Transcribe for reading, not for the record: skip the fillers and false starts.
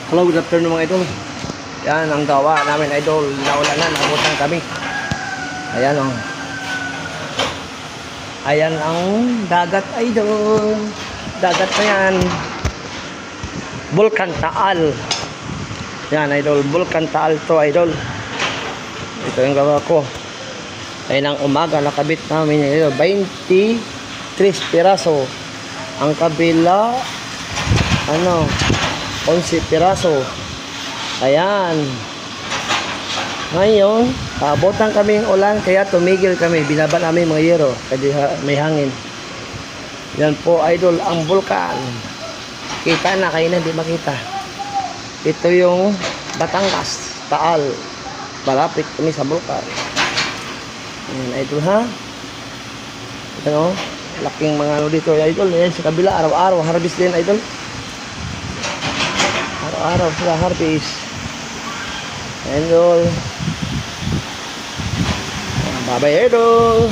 Hello, good afternoon mga idol. Yan ang gawa namin idol. Naulan na, nabutan kami. Ayan o. Ayan ang dagat idol. Dagat na yan. Bulkan Taal. Yan idol, Bulkan Taal to idol. Ito yung gawa ko. Ayan ang umaga nakabit namin idol. 23 piraso. Ang kabila 11 piraso. Ayan. Ngayon, paabotan kami ng ulan kaya tumigil kami. Binaba namin mga yero kasi may hangin. Yan po idol ang bulkan. Kita na kayo na hindi makita. Ito yung Batangas, Taal. Malapit kami sa bulkan. Ayan idol ha. Ito laking mga dito idol. Ayan sa kabila araw-araw harvest din idol. Araw sila harvest. Idol. Bye bye idol.